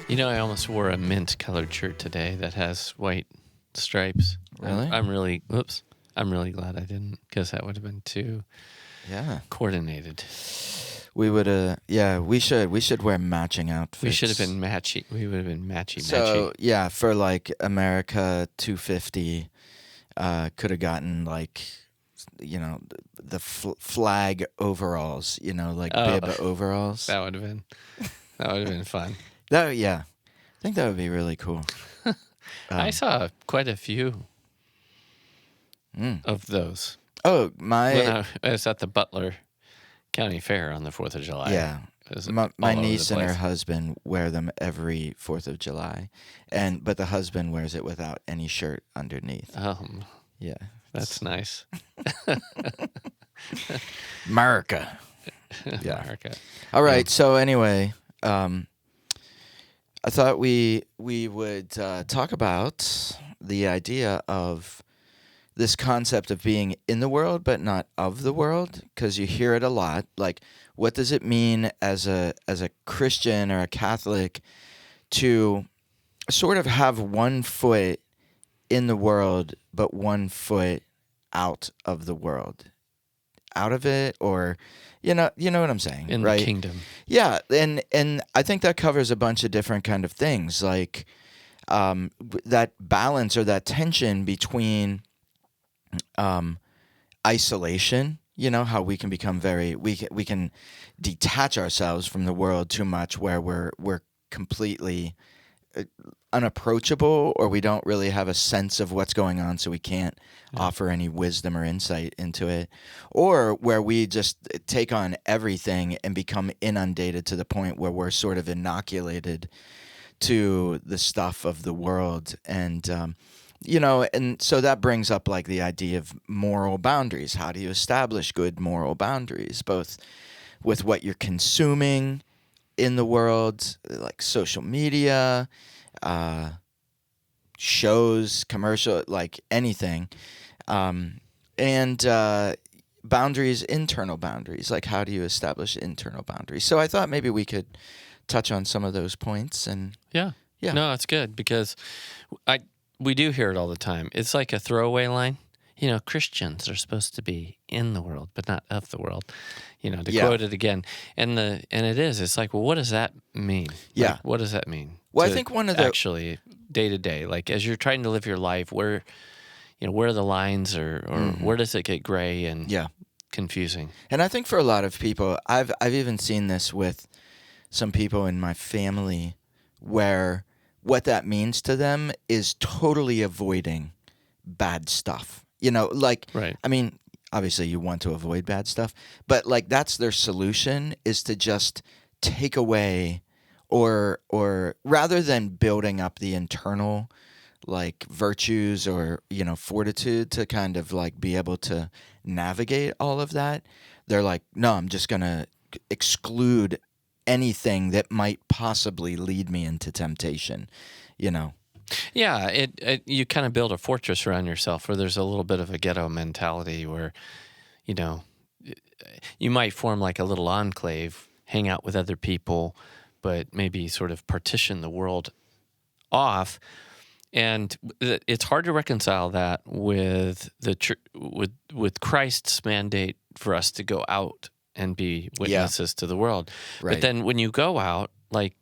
You know, I almost wore a mint-colored shirt today that has white stripes. Really? I'm really glad I didn't, because that would have been too coordinated. We would we should wear matching outfits. We should have been matchy. We would have been matchy. So yeah, for like America 250, could have gotten like, you know, the flag overalls, you know, like bib overalls. That would have been fun. I think that would be really cool. I saw quite a few of those. Oh, When I was at the Butler County Fair on the 4th of July. Yeah. My niece and her husband wear them every 4th of July, but the husband wears it without any shirt underneath. Yeah. That's nice. America. Yeah. America. All right. So anyway, I thought we would talk about the idea of this concept of being in the world but not of the world, because you hear it a lot. Like, what does it mean as a Christian or a Catholic to sort of have one foot in the world but one foot out of the world? Out of it, or you know what I'm saying, in right? the kingdom. Yeah, and I think that covers a bunch of different kind of things, like that balance or that tension between isolation. You know, how we can become we can detach ourselves from the world too much, where we're completely unapproachable, or we don't really have a sense of what's going on, so we can't offer any wisdom or insight into it, or where we just take on everything and become inundated to the point where we're sort of inoculated to the stuff of the world. And and so that brings up like the idea of moral boundaries. How do you establish good moral boundaries, both with what you're consuming in the world, like social media, shows, commercial, like anything, and boundaries, internal boundaries. Like, how do you establish internal boundaries? So I thought maybe we could touch on some of those points. And yeah. No, it's good, because we do hear it all the time. It's like a throwaway line. You know, Christians are supposed to be in the world, but not of the world. You know, to quote it again, and it is. It's like, well, what does that mean? Yeah, like, what does that mean? Well, I think one of the actually day to day, like as you're trying to live your life, where are the lines, or where does it get gray and confusing? And I think for a lot of people, I've even seen this with some people in my family, where what that means to them is totally avoiding bad stuff. You know, like, right. I mean, obviously you want to avoid bad stuff, but like that's their solution, is to just take away, or rather than building up the internal like virtues or, fortitude to kind of like be able to navigate all of that, they're like, no, I'm just going to exclude anything that might possibly lead me into temptation, Yeah, you kind of build a fortress around yourself, where there's a little bit of a ghetto mentality, where, you might form like a little enclave, hang out with other people, but maybe sort of partition the world off. And it's hard to reconcile that with with Christ's mandate for us to go out and be witnesses to the world. Right. But then when you go out, like,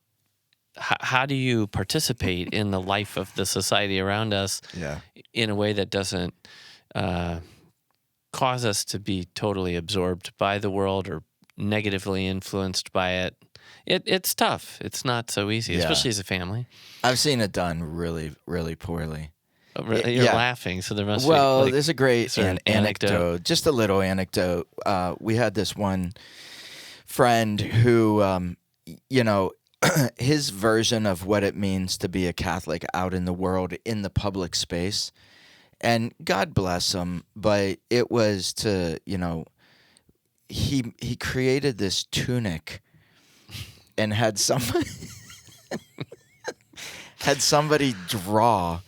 how do you participate in the life of the society around us in a way that doesn't cause us to be totally absorbed by the world or negatively influenced by it? It's tough. It's not so easy, especially as a family. I've seen it done really, really poorly. You're laughing, so there must be... Well, there's a great anecdote. Just a little anecdote. We had this one friend who, his version of what it means to be a Catholic out in the world, in the public space, and God bless him, but it was to, he created this tunic and had somebody draw,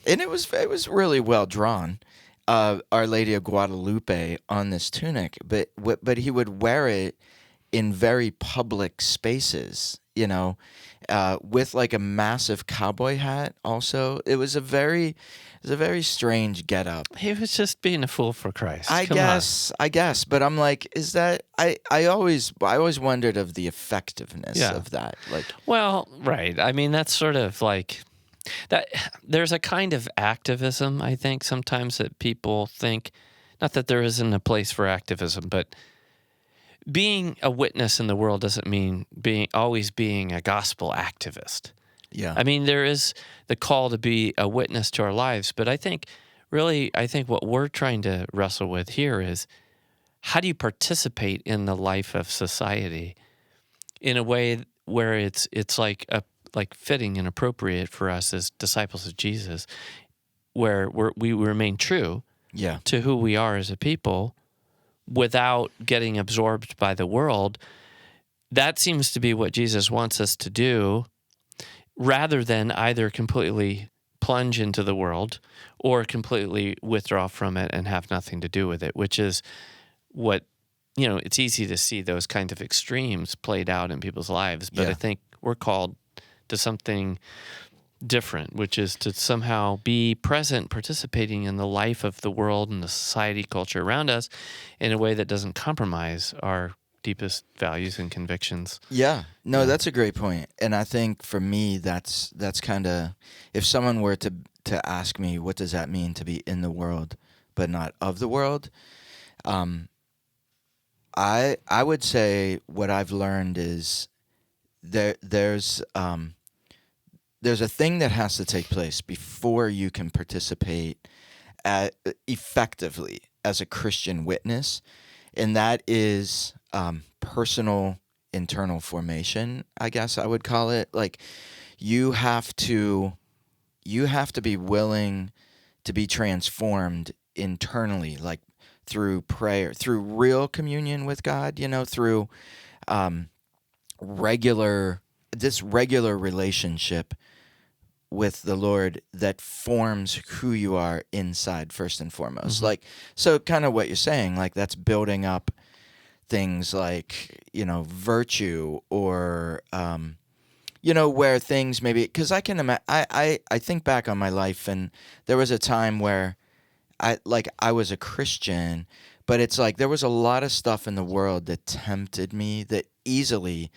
and it was really well drawn, Our Lady of Guadalupe on this tunic, but he would wear it in very public spaces, with like a massive cowboy hat. Also, it was a very strange getup. He was just being a fool for Christ. I Come on. guess, but I'm like, is that I always wondered of the effectiveness Yeah. of that. Like, Well, right. I mean, that's sort of like that. There's a kind of activism, I think, sometimes that people think, not that there isn't a place for activism, but being a witness in the world doesn't mean always being a gospel activist. yeah, I mean, there is the call to be a witness to our lives, but I think what we're trying to wrestle with here is how do you participate in the life of society in a way where it's like fitting and appropriate for us as disciples of Jesus, where we remain true yeah, to who we are as a people without getting absorbed by the world. That seems to be what Jesus wants us to do, rather than either completely plunge into the world or completely withdraw from it and have nothing to do with it, which is what, it's easy to see those kinds of extremes played out in people's lives. But Yeah. I think we're called to something different, which is to somehow be present, participating in the life of the world and the society, culture around us in a way that doesn't compromise our deepest values and convictions. Yeah. No, Yeah. that's a great point. And I think for me that's kind of, if someone were to ask me what does that mean to be in the world but not of the world, I would say what I've learned is there's a thing that has to take place before you can participate effectively as a Christian witness, and that is personal internal formation, I guess I would call it. Like, you have to be willing to be transformed internally, like through prayer, through real communion with God, through regular relationship with the Lord that forms who you are inside first and foremost. Mm-hmm. Like, so kind of what you're saying, like that's building up things like, virtue, or where things maybe, because I can imagine, I think back on my life, and there was a time where I was a Christian, but it's like there was a lot of stuff in the world that tempted me, that easily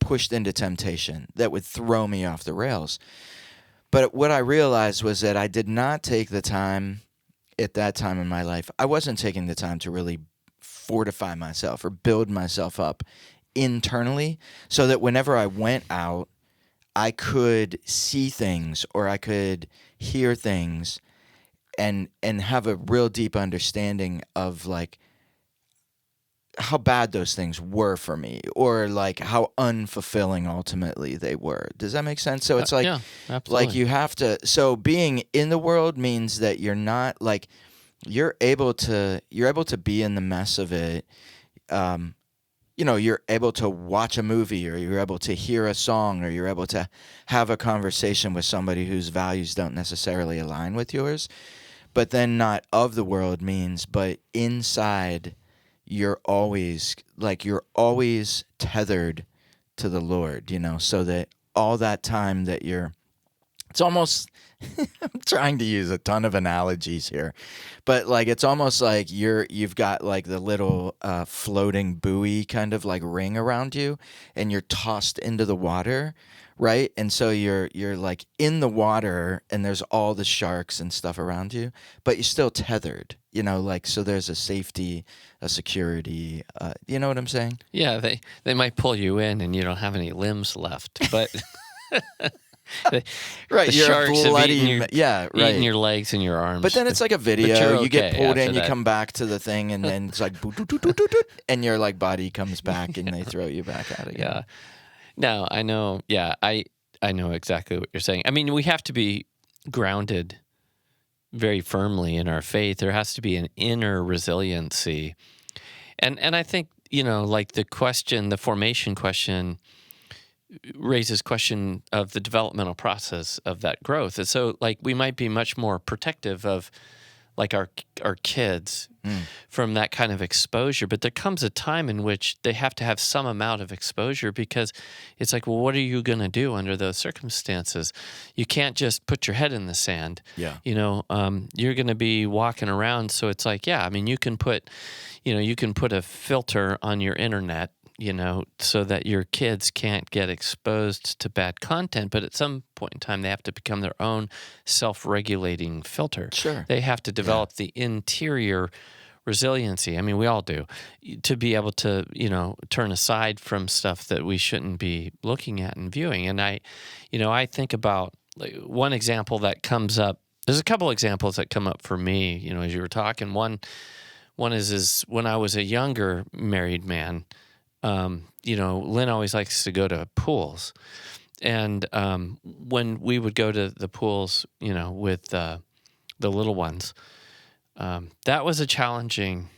pushed into temptation, that would throw me off the rails. But what I realized was that I did not take the time at that time in my life. I wasn't taking the time to really fortify myself or build myself up internally, so that whenever I went out, I could see things or I could hear things and have a real deep understanding of like how bad those things were for me, or like how unfulfilling ultimately they were. Does that make sense? So it's like, yeah, absolutely. like you have to, so being in the world means that you're not like, you're able to be in the mess of it. You're able to watch a movie, or you're able to hear a song, or you're able to have a conversation with somebody whose values don't necessarily align with yours. But then not of the world means, but inside, you're always tethered to the Lord, so that all that time that it's almost, I'm trying to use a ton of analogies here, but like it's almost like you've got like the little floating buoy kind of like ring around you, and you're tossed into the water, right? And so you're like in the water, and there's all the sharks and stuff around you, but you're still tethered, like, so there's a safety, a security, you know what I'm saying? Yeah, they might pull you in and you don't have any limbs left, but Right, the you're sharks have bloody, eaten your legs and your arms. But then it's like a But video. you're You get okay pulled in, after you that. come back to the thing, and then it's like, boot, and your like body comes back, and they throw you back out again. Yeah. No, I know. Yeah, I know exactly what you're saying. I mean, we have to be grounded very firmly in our faith. There has to be an inner resiliency. And I think, like the formation question raises question of the developmental process of that growth. And so like we might be much more protective of like our kids Mm. from that kind of exposure. But there comes a time in which they have to have some amount of exposure, because it's like, well, what are you going to do under those circumstances? You can't just put your head in the sand. Yeah. You're going to be walking around. So it's like, yeah, I mean, you can put a filter on your internet, so that your kids can't get exposed to bad content. But at some point in time, they have to become their own self-regulating filter. Sure. They have to develop the interior resiliency. I mean, we all do, to be able to, turn aside from stuff that we shouldn't be looking at and viewing. And I think about, like, one example that comes up. There's a couple examples that come up for me, as you were talking. One is when I was a younger married man. Lynn always likes to go to pools. And when we would go to the pools, with the little ones, that was a challenging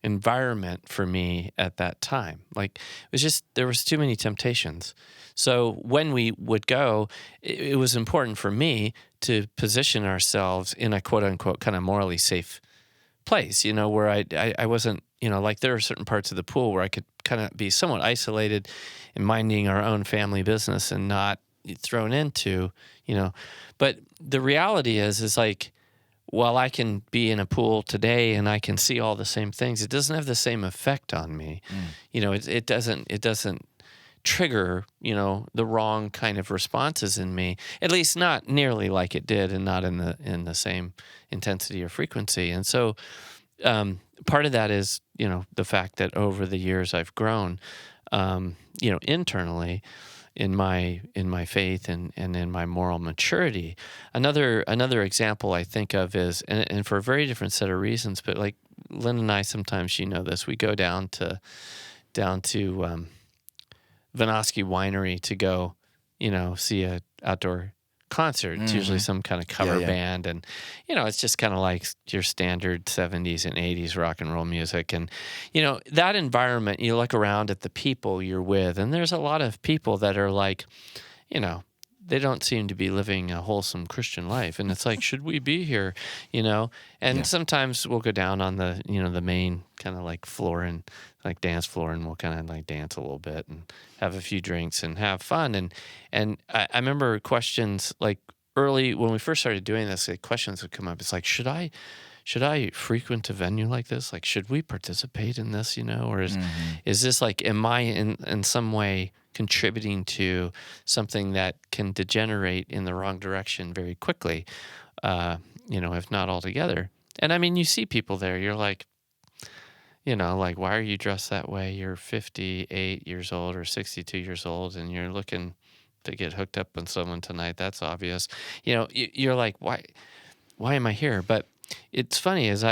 environment for me at that time. Like, it was just, there was too many temptations. So when we would go, it was important for me to position ourselves in a quote unquote kind of morally safe place, where I wasn't, like, there are certain parts of the pool where I could kind of be somewhat isolated and minding our own family business and not thrown into, But the reality is like, while I can be in a pool today and I can see all the same things, it doesn't have the same effect on me. It doesn't trigger, the wrong kind of responses in me, at least not nearly like it did, and not in the same intensity or frequency. And so part of that is, the fact that over the years I've grown, internally in my faith and in my moral maturity. Another example I think of is, and for a very different set of reasons, but like Lynn and I, sometimes, this, we go down to Vinoski Winery to go, see a outdoor concert. It's usually some kind of cover band, and it's just kind of like your standard 70s and 80s rock and roll music. And that environment, you look around at the people you're with, and there's a lot of people that are like, they don't seem to be living a wholesome Christian life, and it's like, should we be here? And sometimes we'll go down on the the main kind of like floor, and like dance floor, and we'll kind of like dance a little bit and have a few drinks and have fun. And I remember questions, like, early when we first started doing this, like, questions would come up. It's like, should I frequent a venue like this? Like, should we participate in this? Or is this like, am I in some way contributing to something that can degenerate in the wrong direction very quickly? If not altogether. And I mean, you see people there, you're like, like, why are you dressed that way? You're 58 years old or 62 years old, and you're looking to get hooked up with someone tonight. That's obvious. You're like, why am I here? But it's funny, as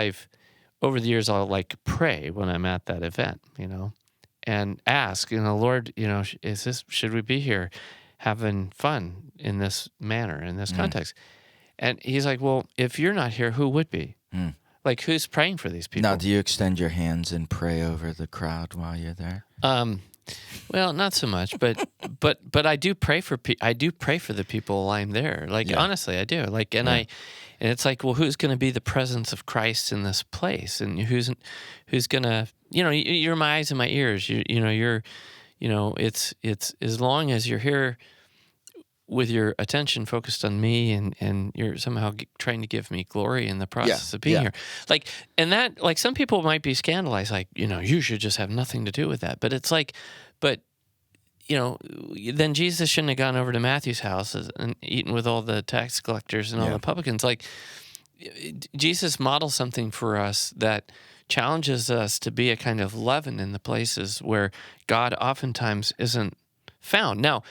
over the years, I'll like pray when I'm at that event, and ask, Lord, should we be here having fun in this manner, in this context? And he's like, well, if you're not here, who would be? Like, who's praying for these people? Now, do you extend your hands and pray over the crowd while you're there? Well, not so much, but I do pray for the people while I'm there. Like, honestly, I do. Like, and it's like, well, who's going to be the presence of Christ in this place, and who's going to, you're my eyes and my ears. It's as long as you're here with your attention focused on me, and you're somehow trying to give me glory in the process of being here. Like, and that, like, some people might be scandalized, like, you should just have nothing to do with that. But it's like, then Jesus shouldn't have gone over to Matthew's house and eaten with all the tax collectors and all the publicans. Like, Jesus models something for us that challenges us to be a kind of leaven in the places where God oftentimes isn't found. Now,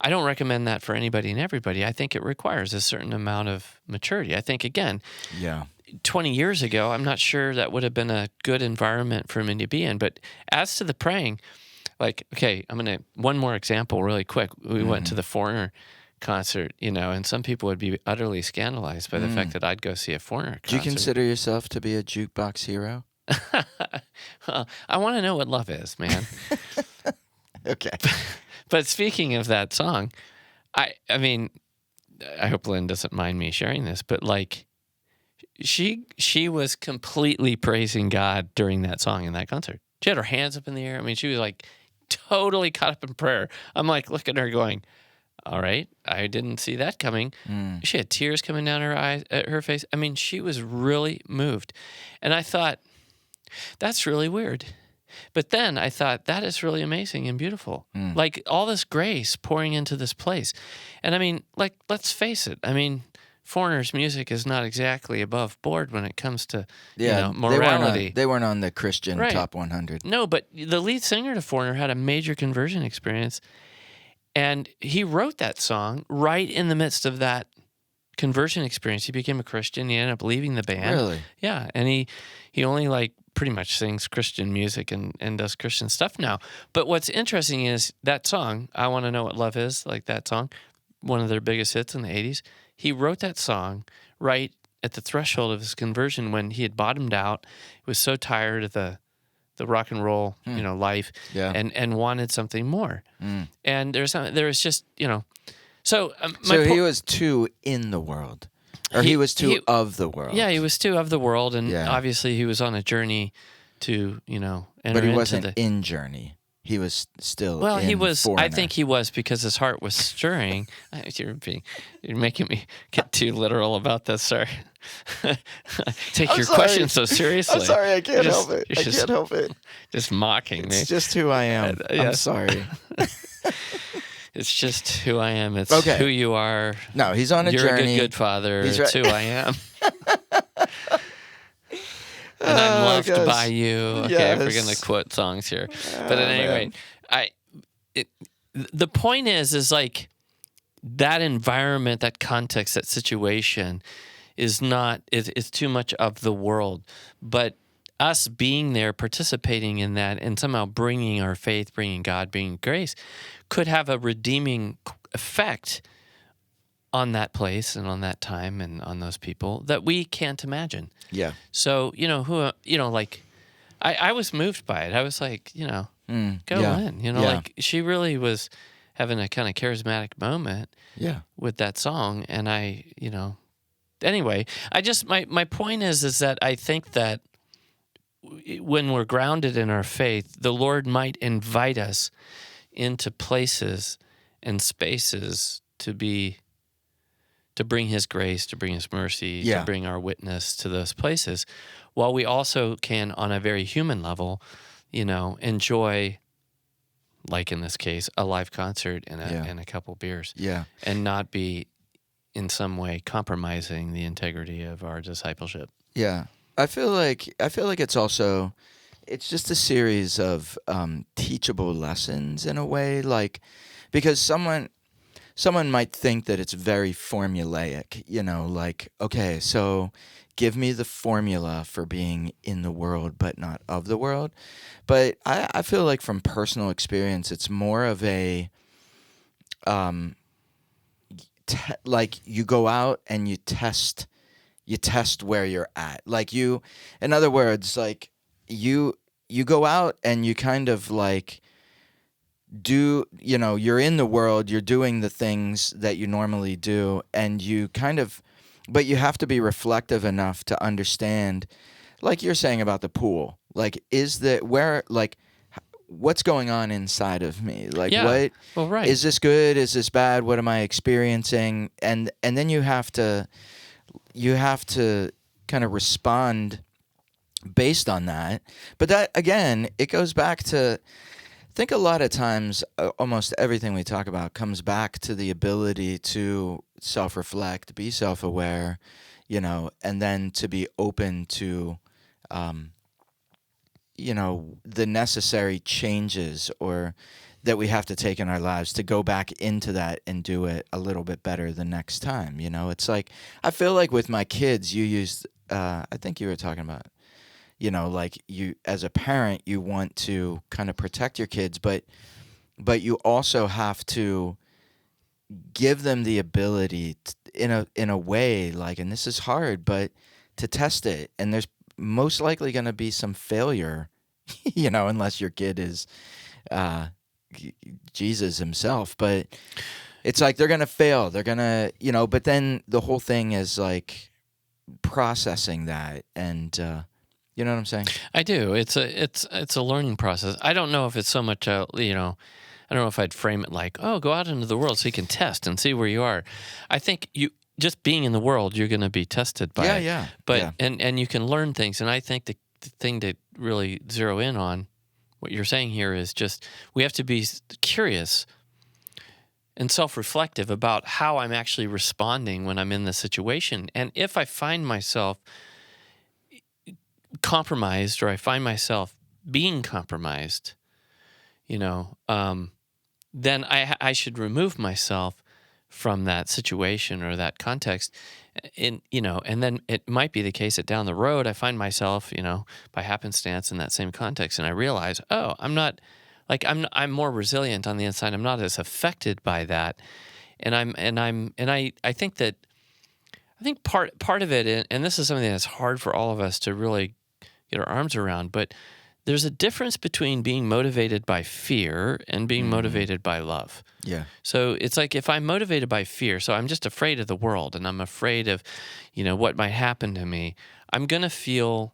I don't recommend that for anybody and everybody. I think it requires a certain amount of maturity. I think, again, 20 years ago, I'm not sure that would have been a good environment for me to be in. But as to the praying, like, okay, one more example really quick. We went to the Foreigner concert, and some people would be utterly scandalized by the fact that I'd go see a Foreigner concert. Do you consider yourself to be a jukebox hero? I want to know what love is, man. Okay. But speaking of that song, I mean, I hope Lynn doesn't mind me sharing this, but like, she was completely praising God during that song in that concert. She had her hands up in the air. I mean, she was like totally caught up in prayer. I'm like looking at her going, all right, I didn't see that coming. She had tears coming down her eyes, her face. I mean, she was really moved. And I thought, that's really weird. But then I thought, that is really amazing and beautiful. Like all this grace pouring into this place. And I mean, like, let's face it. I mean, Foreigner's music is not exactly above board when it comes to morality. They weren't on the Christian Right. top 100. No, but the lead singer to Foreigner had a major conversion experience. And he wrote that song right in the midst of that conversion experience. He became a Christian. He ended up leaving the band. Really? Yeah. And he only like pretty much sings Christian music and does Christian stuff now. But what's interesting is that song, I Want to Know What Love Is, like that song, one of their biggest hits in the 80s. He wrote that song right at the threshold of his conversion when he had bottomed out. He was so tired of the rock and roll, life, and wanted something more. And there was just, So he was too in the world, or he was too of the world. Yeah, he was too of the world, and obviously he was on a journey to, enter but he into wasn't in journey. He was still. Well, in he was. Foreigner. I think he was because his heart was stirring. You're making me get too literal about this. Sorry. Take your question so seriously. I'm sorry. I can't help it. I can't help it. Just mocking me. It's just who I am. I'm sorry. It's just who I am. It's okay. who you are. No, he's on a You're journey. You're a good father. He's it's who I am. And I'm loved by you. Okay, we're going to quote songs here. But at any rate, the point is like that environment, that context, that situation is not, it's too much of the world. But us being there, participating in that, and somehow bringing our faith, bringing God, bringing grace, could have a redeeming effect on that place and on that time and on those people that we can't imagine. Yeah. So, I was moved by it. I was like, go in, like she really was having a kind of charismatic moment with that song. And anyway, my point is that I think that when we're grounded in our faith, the Lord might invite us into places and spaces to bring His grace, to bring His mercy, to bring our witness to those places, while we also can, on a very human level, enjoy, like in this case, a live concert and a couple beers, and not be in some way compromising the integrity of our discipleship. Yeah, I feel like it's just a series of teachable lessons in a way, like because someone might think that it's very formulaic, like, okay, so give me the formula for being in the world but not of the world. But I feel like from personal experience, it's more of a, like you go out and you test where you're at. Like in other words, like you go out and you kind of like, you're in the world, you're doing the things that you normally do, and you kind of, but you have to be reflective enough to understand, like you're saying about the pool, like what's going on inside of me? Like is this good? Is this bad? What am I experiencing? And then you have to kind of respond based on that. But that, again, it goes back to, I think a lot of times, almost everything we talk about comes back to the ability to self-reflect, be self-aware, and then to be open to, the necessary changes or that we have to take in our lives to go back into that and do it a little bit better the next time. It's like, I feel like with my kids, you used, I think you were talking about, like you, as a parent, you want to kind of protect your kids, but you also have to give them the ability to, in a way, like, and this is hard, but to test it. And there's most likely going to be some failure, unless your kid is Jesus himself. But it's like they're going to fail. They're going to, but then the whole thing is like, processing that, and you know what I'm saying? I do. It's a learning process. I don't know if it's so much I don't know if I'd frame it like, oh, go out into the world so you can test and see where you are. I think you just being in the world, you're going to be tested by Yeah, it. yeah, But yeah, and you can learn things. And I think the thing to really zero in on what you're saying here is just we have to be curious and self-reflective about how I'm actually responding when I'm in this situation. And if I find myself compromised or I find myself being compromised, you know, then I should remove myself from that situation or that context. And then it might be the case that down the road I find myself, by happenstance in that same context, and I realize, oh, I'm not like I'm more resilient on the inside. I'm not as affected by that, I think that I think part of it, and this is something that's hard for all of us to really get our arms around, but there's a difference between being motivated by fear and being motivated by love. yeah, So it's like if I'm motivated by fear, so I'm just afraid of the world and I'm afraid of, what might happen to me, I'm going to feel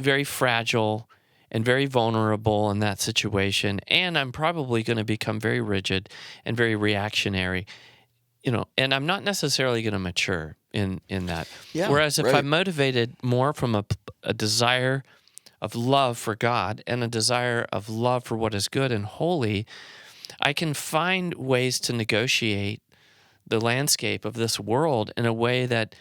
very fragile and very vulnerable in that situation. And I'm probably going to become very rigid and very reactionary, and I'm not necessarily going to mature in that. yeah. Whereas if Right. I'm motivated more from a desire of love for God and a desire of love for what is good and holy, I can find ways to negotiate the landscape of this world in a way that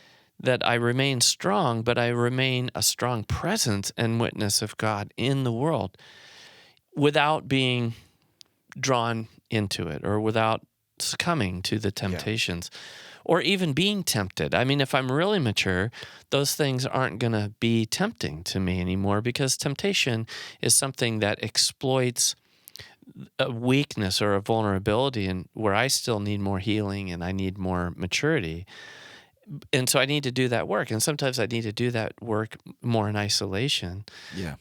I remain strong, but I remain a strong presence and witness of God in the world without being drawn into it or without succumbing to the temptations or even being tempted. I mean, if I'm really mature, those things aren't going to be tempting to me anymore because temptation is something that exploits a weakness or a vulnerability and where I still need more healing and I need more maturity. And so I need to do that work. And sometimes I need to do that work more in isolation, Yeah.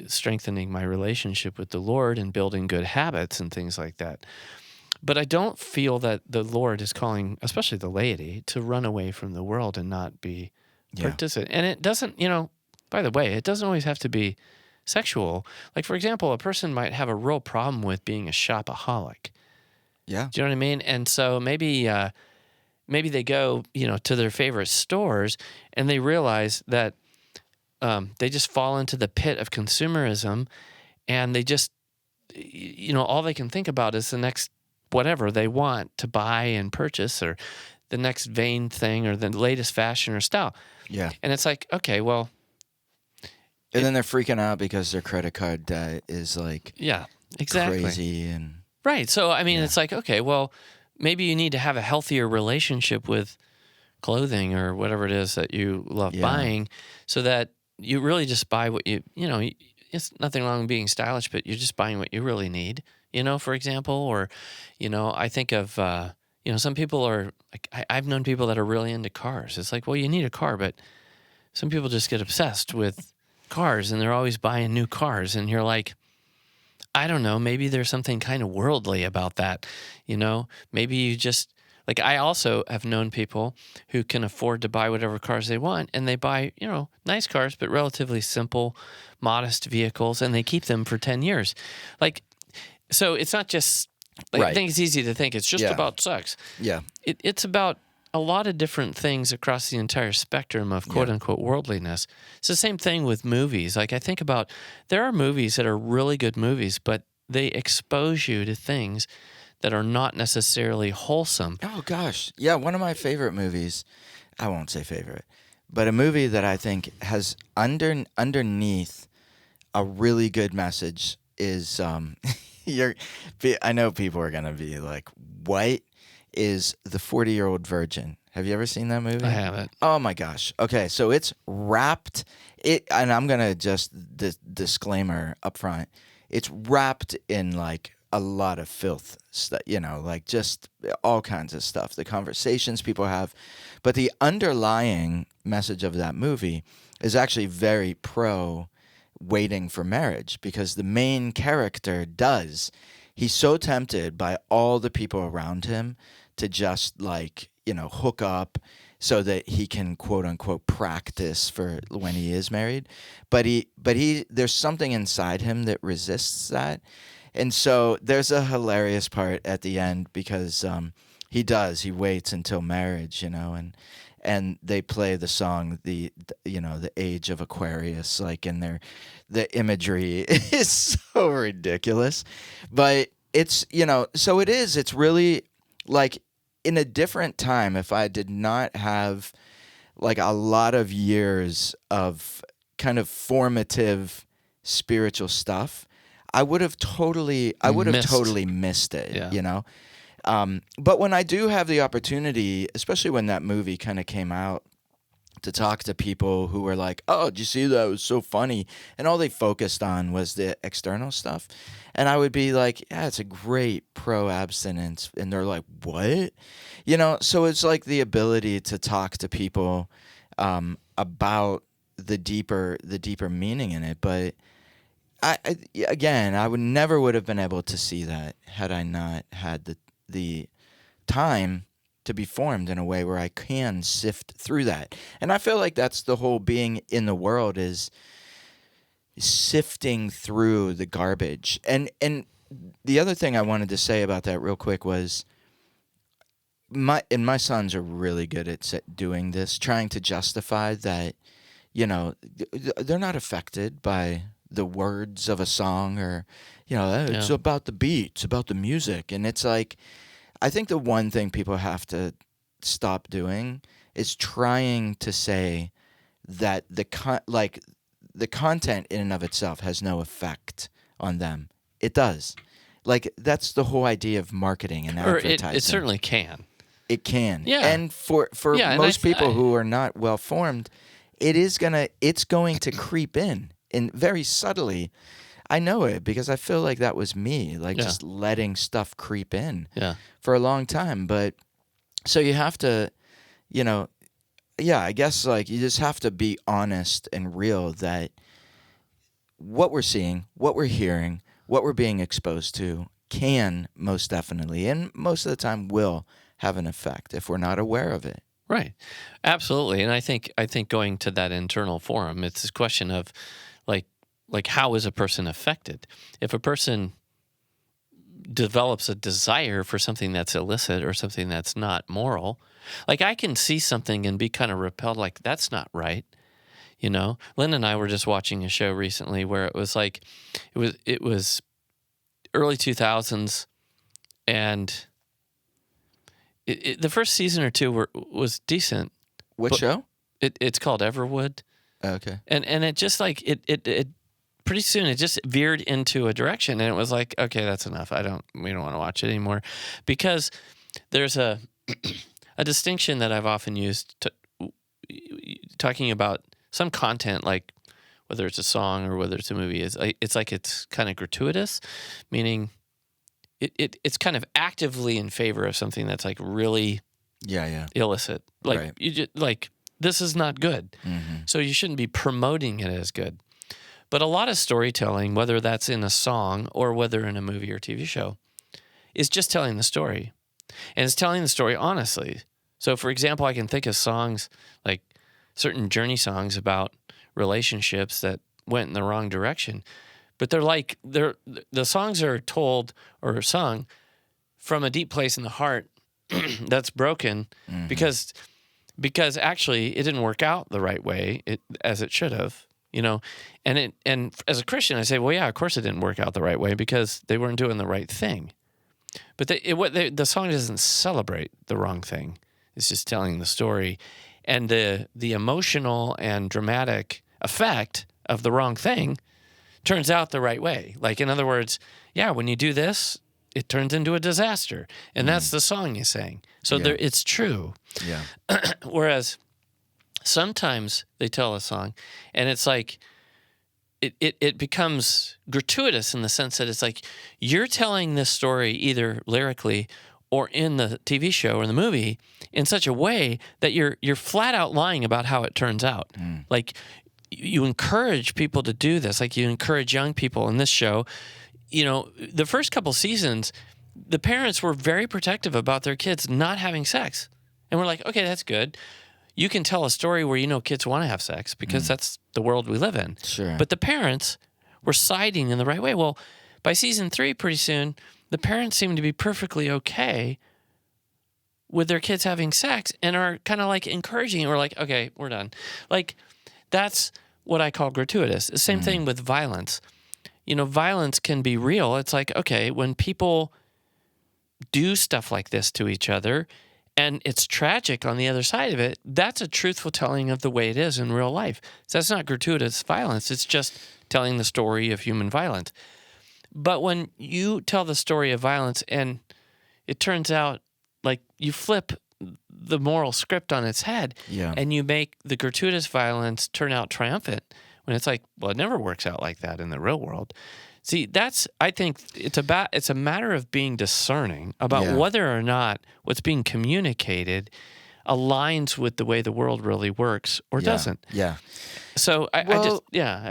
Strengthening my relationship with the Lord and building good habits and things like that. But I don't feel that the Lord is calling, especially the laity, to run away from the world and not be participant. And it doesn't, by the way, it doesn't always have to be sexual. Like, for example, a person might have a real problem with being a shopaholic. Yeah. Do you know what I mean? And so maybe they go, to their favorite stores and they realize that they just fall into the pit of consumerism and they just, all they can think about is the next whatever they want to buy and purchase or the next vain thing or the latest fashion or style. Yeah. And it's like, okay, well. And then they're freaking out because their credit card debt is like exactly crazy. And right. So, I mean, it's like, okay, well, maybe you need to have a healthier relationship with clothing or whatever it is that you love buying so that you really just buy what it's nothing wrong with being stylish, but you're just buying what you really need, for example, or, I think of, some people are like, I've known people that are really into cars. It's like, well, you need a car, but some people just get obsessed with cars and they're always buying new cars. And you're like, I don't know, maybe there's something kind of worldly about that, maybe you just, like I also have known people who can afford to buy whatever cars they want and they buy, nice cars, but relatively simple, modest vehicles and they keep them for 10 years. Like, so it's not just, I think it's easy to think it's just about sex. Yeah. It's about a lot of different things across the entire spectrum of quote unquote worldliness. It's the same thing with movies. Like I think about, there are movies that are really good movies, but they expose you to things that are not necessarily wholesome. Oh gosh. Yeah, one of my favorite movies, I won't say favorite, but a movie that I think has underneath a really good message is I know people are going to be like, "What is The 40-Year-Old Virgin?" Have you ever seen that movie? I haven't. Oh my gosh. Okay, so it's wrapped and I'm going to just disclaimer up front. It's wrapped in like a lot of filth stuff, like just all kinds of stuff, the conversations people have. But the underlying message of that movie is actually very pro waiting for marriage because the main character he's so tempted by all the people around him to just like, hook up so that he can quote unquote practice for when he is married. But he there's something inside him that resists that. And so there's a hilarious part at the end because he waits until marriage, and they play the song the Age of Aquarius, like, in the imagery is so ridiculous. But it's really like, in a different time, if I did not have like a lot of years of kind of formative spiritual stuff, I would have totally missed it, Yeah. But when I do have the opportunity, especially when that movie kind of came out, to talk to people who were like, "Oh, did you see that? It was so funny," and all they focused on was the external stuff, and I would be like, "Yeah, it's a great pro abstinence," and they're like, "What?" So it's like the ability to talk to people about the deeper meaning in it, but. Again, I would have been able to see that had I not had the time to be formed in a way where I can sift through that. And I feel like that's the whole being in the world, is sifting through the garbage. And the other thing I wanted to say about that real quick was my sons are really good at doing this, trying to justify that, they're not affected by the words of a song, or it's Yeah. about the beat, it's about the music. And it's like, I think the one thing people have to stop doing is trying to say that the content in and of itself has no effect on them. It does. Like, that's the whole idea of marketing and Or advertising. it certainly can. It can. Yeah. And for Yeah, and most people who are not well formed, it's going to creep in very subtly. I know it because I feel like that was me, like, Yeah. just letting stuff creep in Yeah. for a long time. But so you have to, I guess, like, you just have to be honest and real that what we're seeing, what we're hearing, what we're being exposed to can most definitely, and most of the time will, have an effect if we're not aware of it. Right. Absolutely. And I think going to that internal forum, it's this question of like how is a person affected? If a person develops a desire for something that's illicit or something that's not moral, like, I can see something and be kind of repelled, like, that's not right. Lynn and I were just watching a show recently where it was like, it was early 2000s, and the first season or two was decent. What But- show? It's called Everwood. Okay. And it just, like, it pretty soon it just veered into a direction, and it was like, okay, that's enough. We don't want to watch it anymore, because there's a distinction that I've often used talking about some content, like whether it's a song or whether it's a movie, it's kind of gratuitous, meaning it's kind of actively in favor of something that's, like, really Yeah. illicit. Like, Right. you just, like, this is not good. Mm-hmm. So you shouldn't be promoting it as good. But a lot of storytelling, whether that's in a song or whether in a movie or TV show, is just telling the story. And it's telling the story honestly. So, for example, I can think of songs, like certain Journey songs about relationships that went in the wrong direction. But the songs are told or sung from a deep place in the heart that's broken, Mm-hmm. because actually it didn't work out the right way as it should have. And as a Christian, I say, well, yeah, of course it didn't work out the right way because they weren't doing the right thing. But the song doesn't celebrate the wrong thing. It's just telling the story, and the emotional and dramatic effect of the wrong thing turns out the right way. Like, in other words, yeah, when you do this, it turns into a disaster, and that's the song you sang. So Yeah. it's true. Yeah. Whereas sometimes they tell a song, and it's like it becomes gratuitous in the sense that it's like you're telling this story either lyrically or in the TV show or the movie in such a way that you're flat out lying about how it turns out. Like, you encourage people to do this. Like, you encourage young people in this show. The first couple seasons, the parents were very protective about their kids not having sex. And we're like, okay, that's good. you can tell a story where kids want to have sex because that's the world we live in. Sure. But the parents were siding in the right way. Well, by season 3, pretty soon, the parents seem to be perfectly okay with their kids having sex and are kind of like encouraging it. We're like, okay, we're done. Like, that's what I call gratuitous. The same thing with violence. Violence can be real. It's like, okay, when people do stuff like this to each other and it's tragic on the other side of it, that's a truthful telling of the way it is in real life. So that's not gratuitous violence. It's just telling the story of human violence. But when you tell the story of violence and it turns out like you flip the moral script on its head and you make the gratuitous violence turn out triumphant, when it's like, well, it never works out like that in the real world. See, I think it's a matter of being discerning about whether or not what's being communicated aligns with the way the world really works or doesn't. Yeah. So I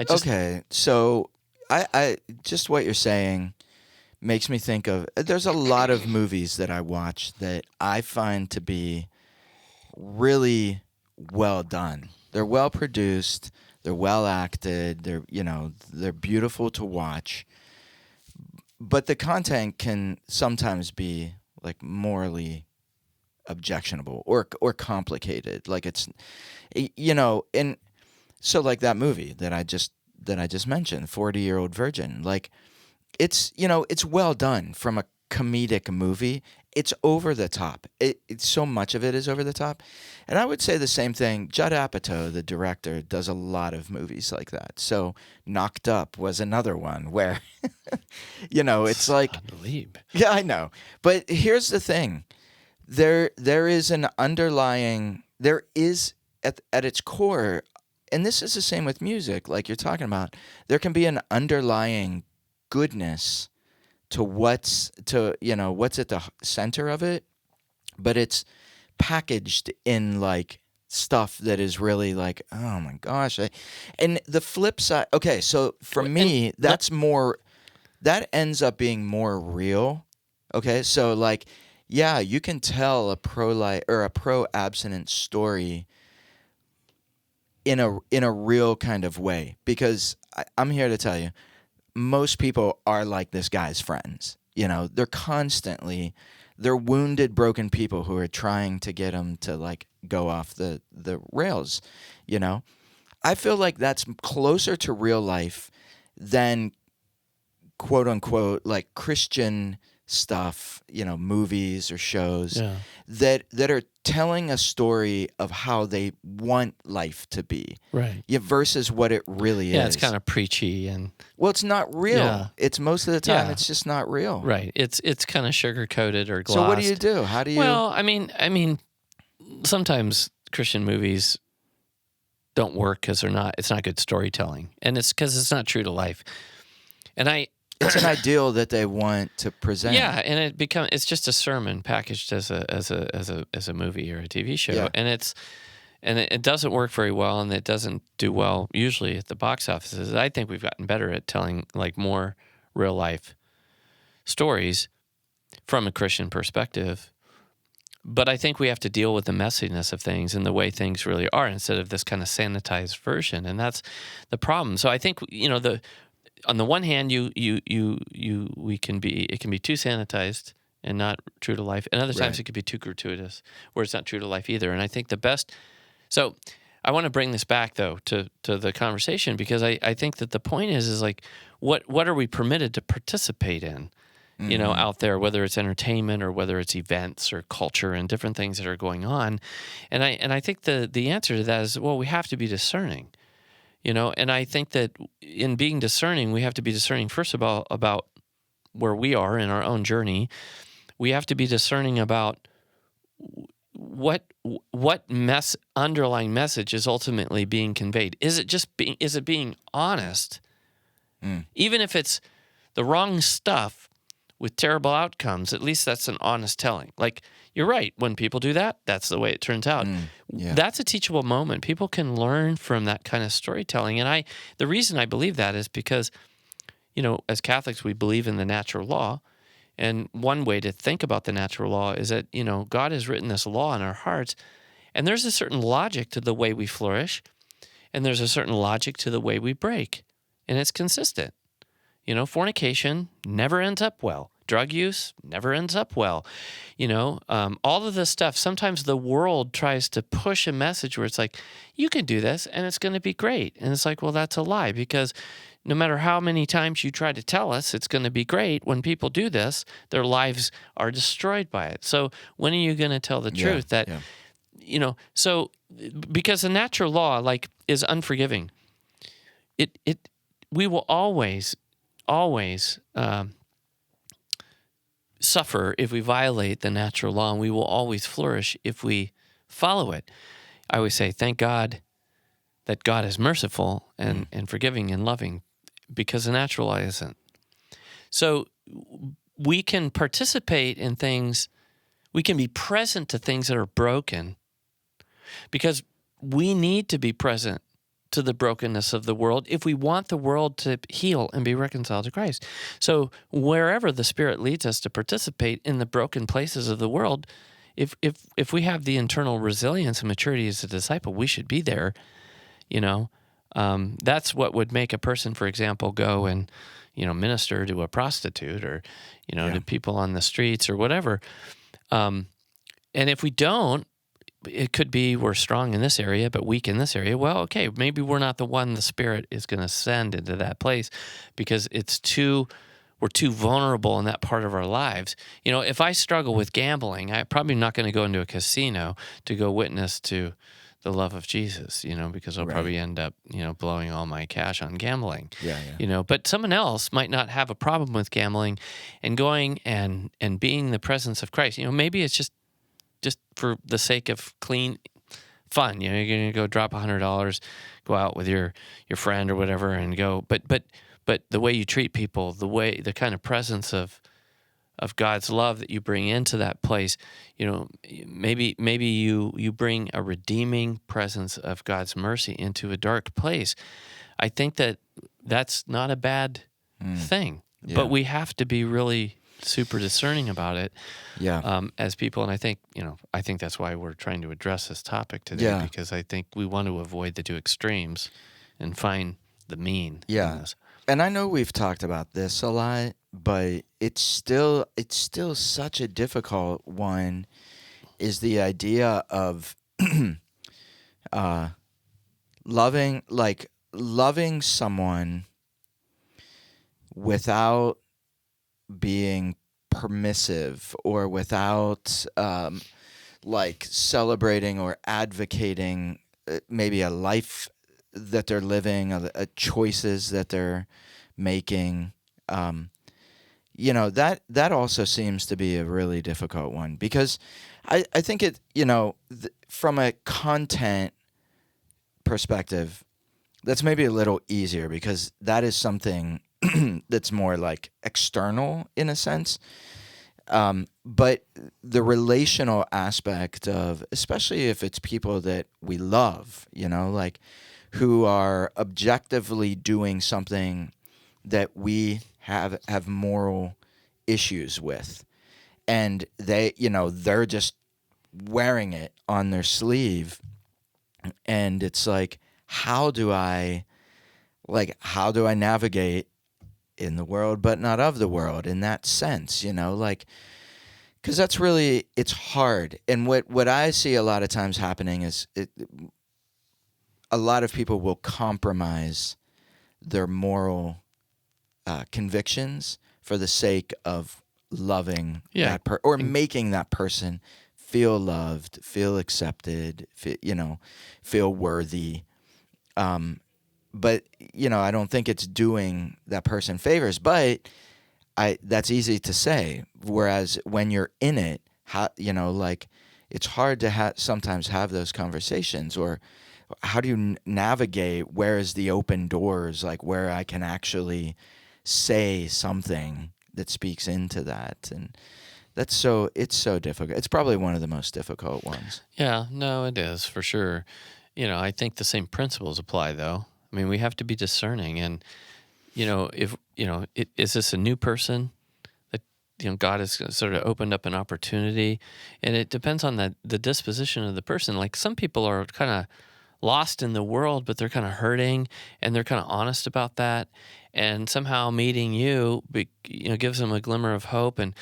just okay. So I just what you're saying makes me think of, there's a lot of movies that I watch that I find to be really well done. They're well produced. They're well acted. They're beautiful to watch. But the content can sometimes be like morally objectionable or complicated. Like it's, and so like that movie that I just mentioned, 40-Year-Old Virgin. Like it's well done from a comedic movie. It's over the top. It's so much of it is over the top. And I would say the same thing. Judd Apatow, the director, does a lot of movies like that. So Knocked Up was another one where, it's like, unbelievable. Yeah, I know. But here's the thing. There is an underlying, there is at its core, and this is the same with music, like you're talking about, there can be an underlying goodness to what's at the center of it, but it's packaged in like stuff that is really like, oh my gosh. And the flip side, okay, so for me, that ends up being more real. Okay, so like, yeah, you can tell a pro-life or a pro-abstinence story in a real kind of way, because I'm here to tell you, most people are like this guy's friends. They're wounded, broken people who are trying to get him to like go off the rails. I feel like that's closer to real life than quote unquote like Christian stuff, movies or shows that are telling a story of how they want life to be, right? Yeah, versus what it really is. Yeah, it's kind of preachy and it's not real. Yeah. It's most of the time it's just not real. Right. It's kind of sugar coated or glossed. So what do you do? How do you? Well, I mean, sometimes Christian movies don't work because it's not good storytelling, and it's because it's not true to life. And it's an ideal that they want to present. Yeah, and it's just a sermon packaged as a movie or a TV show, and it doesn't work very well, and it doesn't do well usually at the box offices. I think we've gotten better at telling like more real life stories from a Christian perspective. But I think we have to deal with the messiness of things and the way things really are instead of this kind of sanitized version, and that's the problem. So I think on the one hand, it can be too sanitized and not true to life, and other times it could be too gratuitous, where it's not true to life either. And I think the best. So I want to bring this back though to the conversation, because I think that the point is like what are we permitted to participate in, out there, whether it's entertainment or whether it's events or culture and different things that are going on, and I think the answer to that is, well, we have to be discerning. And I think that in being discerning, we have to be discerning first of all about where we are in our own journey. We have to be discerning about what underlying message is ultimately being conveyed. Is it being honest, even if it's the wrong stuff with terrible outcomes? At least that's an honest telling. Like, you're right. When people do that, that's the way it turns out. That's a teachable moment. People can learn from that kind of storytelling. And the reason I believe that is because, as Catholics, we believe in the natural law. And one way to think about the natural law is that, God has written this law in our hearts, And there's a certain logic to the way we flourish, and there's a certain logic to the way we break, and it's consistent. Fornication never ends up well. Drug use never ends up well. All of this stuff, sometimes the world tries to push a message where it's like, you can do this and it's going to be great. And it's like, well, that's a lie, because no matter how many times you try to tell us it's going to be great, when people do this, their lives are destroyed by it. So when are you going to tell the truth that, so because the natural law, is unforgiving. We will always suffer if we violate the natural law, and we will always flourish if we follow it. I always say, thank God that God is merciful and forgiving and loving, because the natural law isn't. So we can participate in things, we can be present to things that are broken, because we need to be present to the brokenness of the world if we want the world to heal and be reconciled to Christ. So wherever the Spirit leads us to participate in the broken places of the world, if we have the internal resilience and maturity as a disciple, we should be there. That's what would make a person, for example, go and minister to a prostitute, or to people on the streets or whatever. And if we don't, it could be we're strong in this area but weak in this area. Well, okay, maybe we're not the one the Spirit is going to send into that place, because we're too vulnerable in that part of our lives. If I struggle with gambling, I'm probably not going to go into a casino to go witness to the love of Jesus, because I'll probably end up, blowing all my cash on gambling. But someone else might not have a problem with gambling and going and being the presence of Christ. Maybe it's just for the sake of clean fun. You're going to go drop $100, go out with your friend or whatever and go. But the way you treat people, the kind of presence of God's love that you bring into that place, maybe you bring a redeeming presence of God's mercy into a dark place. I think that's not a bad thing, but we have to be really super discerning about it as people. And I think that's why we're trying to address this topic today, because I think we want to avoid the two extremes and find the mean in this. And I know we've talked about this a lot, but it's still such a difficult one, is the idea of loving someone without being permissive, or without celebrating or advocating maybe a life that they're living, choices that they're making. That also seems to be a really difficult one, because I think it, from a content perspective, that's maybe a little easier, because that is something that's more external in a sense. But the relational aspect of, especially if it's people that we love, who are objectively doing something that we have moral issues with, and they're just wearing it on their sleeve, and it's like, how do I navigate in the world but not of the world, in that sense, because that's really, it's hard. And what I see a lot of times happening is a lot of people will compromise their moral convictions for the sake of loving that or making that person feel loved, feel accepted, feel worthy. But I don't think it's doing that person favors. But that's easy to say. Whereas when you're in it, it's hard to sometimes have those conversations. Or how do you navigate? Where is the open doors? Where I can actually say something that speaks into that. And it's so difficult. It's probably one of the most difficult ones. Yeah, no, it is for sure. I think the same principles apply, though. I mean, we have to be discerning, and is this a new person God has sort of opened up an opportunity, and it depends on the disposition of the person. Like some people are kind of lost in the world, but they're kind of hurting, and they're kind of honest about that. And somehow meeting you, gives them a glimmer of hope and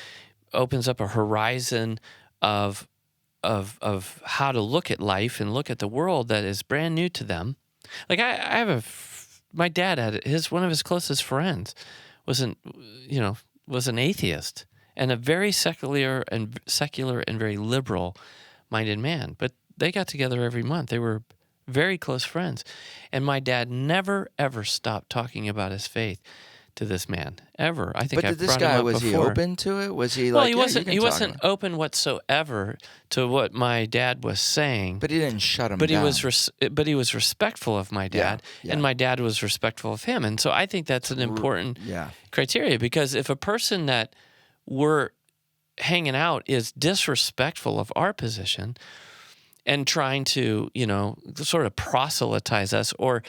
opens up a horizon of how to look at life and look at the world that is brand new to them. Like I have my dad had one of his closest friends was an atheist and a very secular and very liberal minded man. But they got together every month. They were very close friends. And my dad never, ever stopped talking about his faith to this man, ever. I think But I've did this brought him guy, up was he before. open to it? Was he Well, like, he yeah, wasn't. you He can talk wasn't about it? open whatsoever to what my dad was saying. But he didn't shut him But he down. was respectful of my dad, yeah. and my dad was respectful of him. And so I think that's an important criteria, because if a person that we're hanging out is disrespectful of our position and trying to, sort of proselytize us, or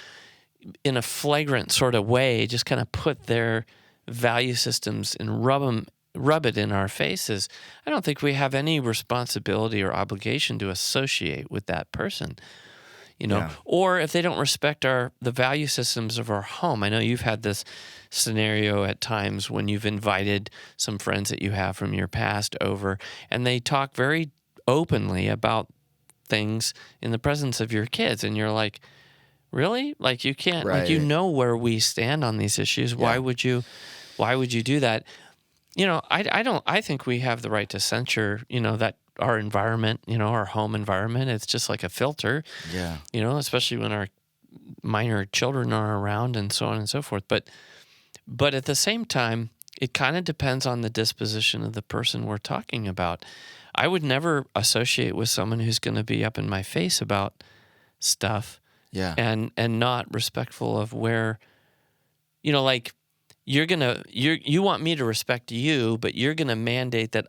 in a flagrant sort of way, just kind of put their value systems and rub it in our faces, I don't think we have any responsibility or obligation to associate with that person. Or if they don't respect the value systems of our home. I know you've had this scenario at times when you've invited some friends that you have from your past over, and they talk very openly about things in the presence of your kids, and you're like, really? Like, you can't, like, where we stand on these issues. Why would you do that? I think we have the right to censure, that our environment, our home environment, it's just like a filter. Yeah. Especially when our minor children are around and so on and so forth. But at the same time, it kind of depends on the disposition of the person we're talking about. I would never associate with someone who's going to be up in my face about stuff. Yeah. And not respectful of where, like, you want me to respect you, but you're going to mandate that.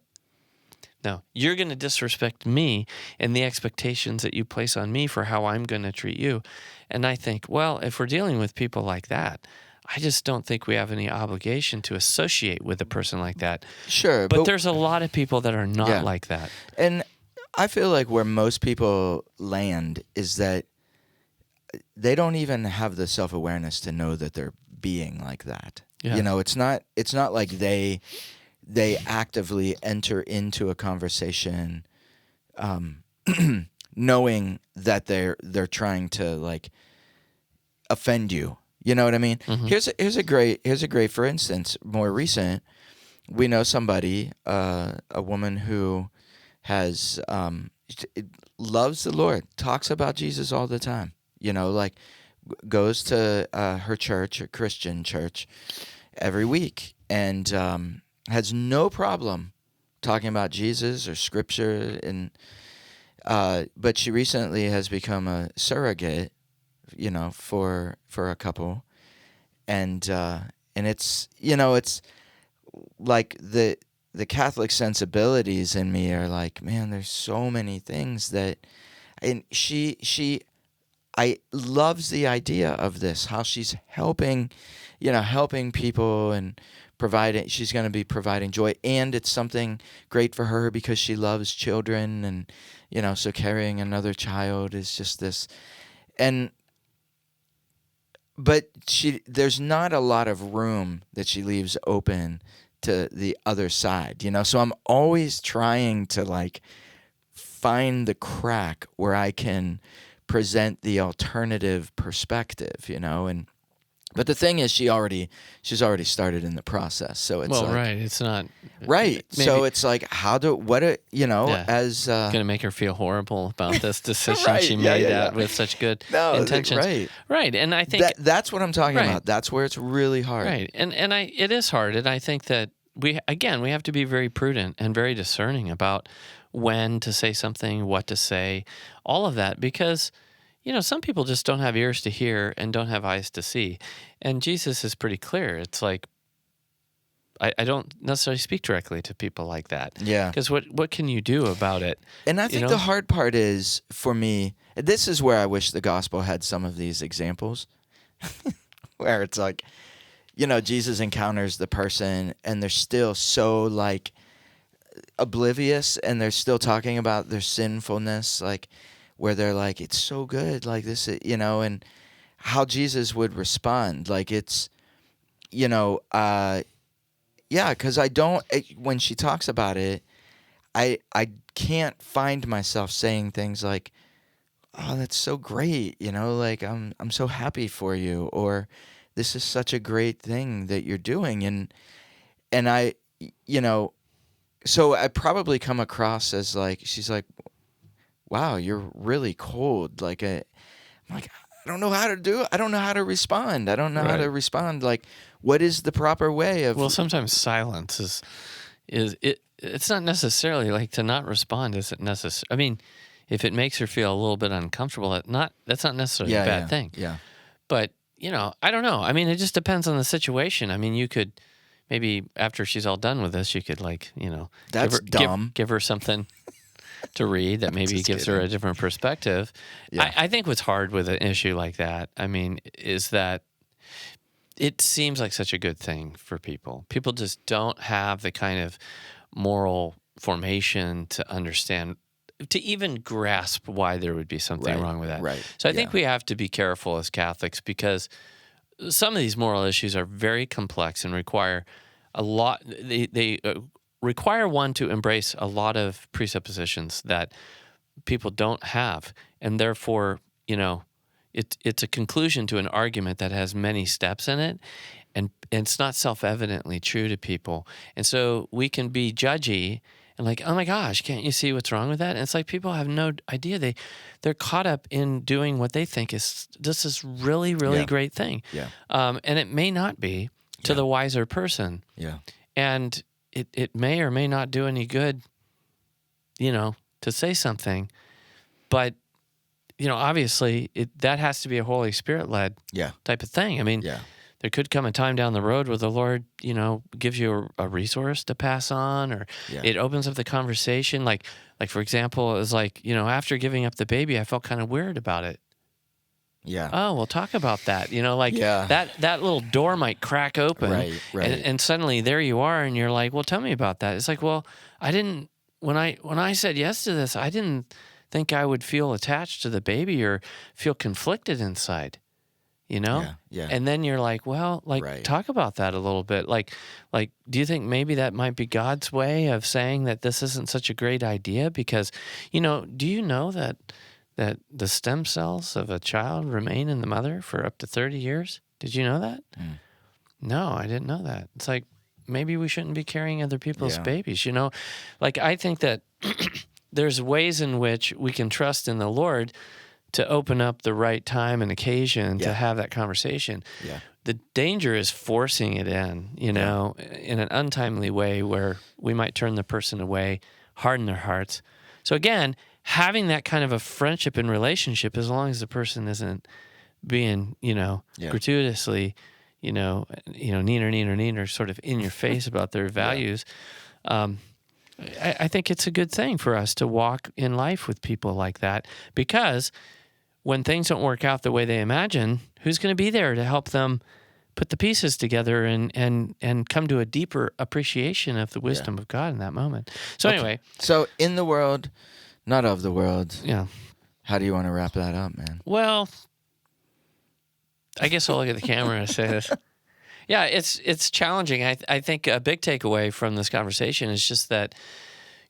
No, you're going to disrespect me and the expectations that you place on me for how I'm going to treat you. And I think, well, if we're dealing with people like that, I just don't think we have any obligation to associate with a person like that. Sure. But there's a lot of people that are not like that. And I feel like where most people land is that they don't even have the self-awareness to know that they're being like that. Yeah. It's not like they actively enter into a conversation knowing that they're trying to, like, offend you. You know what I mean? Mm-hmm. Here's a great for instance, more recent. We know somebody, a woman who has loves the Lord, talks about Jesus all the time. Like, goes to her church, a Christian church, every week, and has no problem talking about Jesus or Scripture. And but she recently has become a surrogate, for a couple, and it's it's like the Catholic sensibilities in me are like, man, there's so many things that, and I loves the idea of this, how she's helping people and she's going to be providing joy, and it's something great for her because she loves children, and so carrying another child is just this, but there's not a lot of room that she leaves open to the other side, so I'm always trying to, like, find the crack where I can present the alternative perspective, but the thing is, she's already started in the process, so it's it's not right. Maybe, so it's like, as gonna make her feel horrible about this decision she made with such good intentions, right? And I think that's what I'm talking about. That's where it's really hard, right? And it is hard, and I think that we have to be very prudent and very discerning about when to say something, what to say, all of that, because some people just don't have ears to hear and don't have eyes to see. And Jesus is pretty clear. It's like, I don't necessarily speak directly to people like that. Yeah. Because what can you do about it? And I think the hard part is, for me, this is where I wish the gospel had some of these examples, where it's like, Jesus encounters the person and they're still so like oblivious and they're still talking about their sinfulness, like where they're like, it's so good, like this, and how Jesus would respond. Like it's, yeah, because when she talks about it, I can't find myself saying things like, "Oh, that's so great," like I'm so happy for you, or this is such a great thing that you're doing, and I, you know, so I probably come across as like she's like, "Wow, you're really cold." I'm like, I don't know how to do it. I don't know how to respond. I don't know how to Right. respond. Like, what is the proper way of? Well, sometimes silence is it. It's not necessarily like to not respond isn't necessary. I mean, if it makes her feel a little bit uncomfortable, that's not necessarily a bad thing. Yeah. But I don't know. I mean, it just depends on the situation. I mean, you could maybe after she's all done with this, you could That's dumb. give her something to read that maybe Just gives her a kidding. different perspective. Yeah. I think what's hard with an issue like that, I mean, is that it seems like such a good thing for people. People just don't have the kind of moral formation to understand, to even grasp why there would be something wrong with that. Right. So I think Yeah. we have to be careful as Catholics because some of these moral issues are very complex and require a lot. They require one to embrace a lot of presuppositions that people don't have, and therefore, it's a conclusion to an argument that has many steps in it, and it's not self-evidently true to people, and so we can be judgy and like, oh my gosh, can't you see what's wrong with that? And it's like people have no idea. They're caught up in doing what they think is this really, really great thing. Yeah. And it may not be to the wiser person. Yeah. And it may or may not do any good, to say something. But, obviously that has to be a Holy Spirit-led Yeah. type of thing. I mean, Yeah. there could come a time down the road where the Lord, gives you a resource to pass on, or Yeah. it opens up the conversation. Like for example, it was like, after giving up the baby, I felt kind of weird about it. Yeah. Oh, we'll talk about that. Yeah. That little door might crack open, Right. and suddenly there you are, and you're like, well, tell me about that. It's like, well, I didn't when I said yes to this, I didn't think I would feel attached to the baby or feel conflicted inside. Yeah. Yeah. And then you're like, well, Right. talk about that a little bit. Like, do you think maybe that might be God's way of saying that this isn't such a great idea? Because, do you know that the stem cells of a child remain in the mother for up to 30 years? Did you know that? Mm. No, I didn't know that. It's like, maybe we shouldn't be carrying other people's Yeah. babies, I think that there's ways in which we can trust in the Lord to open up the right time and occasion to Yeah. have that conversation. Yeah. The danger is forcing it in, in an untimely way where we might turn the person away, harden their hearts. So again, having that kind of a friendship and relationship, as long as the person isn't being, gratuitously, neener, sort of in your face about their values, I think it's a good thing for us to walk in life with people like that, because when things don't work out the way they imagine, who's going to be there to help them put the pieces together and come to a deeper appreciation of the wisdom of God in that moment? So anyway, So in the world, not of the world. yeah. How do you want to wrap that up, man? Well, I guess I'll look at the camera and say this. Yeah, it's challenging. I think a big takeaway from this conversation is just that,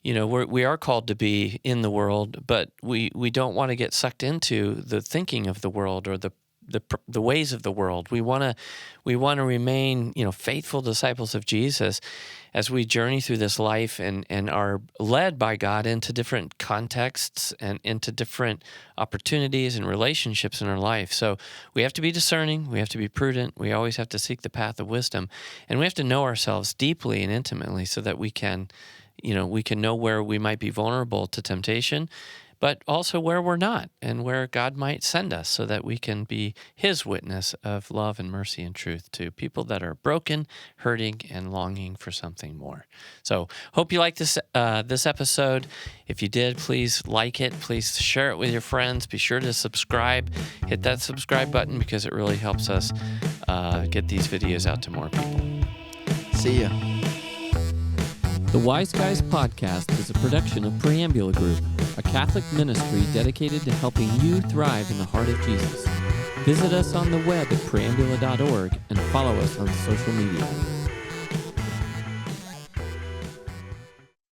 we are called to be in the world, but we don't want to get sucked into the thinking of the world or the ways of the world. We want to remain, faithful disciples of Jesus as we journey through this life and are led by God into different contexts and into different opportunities and relationships in our life. So we have to be discerning. We have to be prudent. We always have to seek the path of wisdom, and we have to know ourselves deeply and intimately so that we can know where we might be vulnerable to temptation, but also where we're not and where God might send us so that we can be his witness of love and mercy and truth to people that are broken, hurting, and longing for something more. So hope you liked this episode. If you did, please like it. Please share it with your friends. Be sure to subscribe. Hit that subscribe button because it really helps us get these videos out to more people. See ya. The Wise Guys Podcast is a production of Preambula Group, a Catholic ministry dedicated to helping you thrive in the heart of Jesus. Visit us on the web at preambula.org and follow us on social media.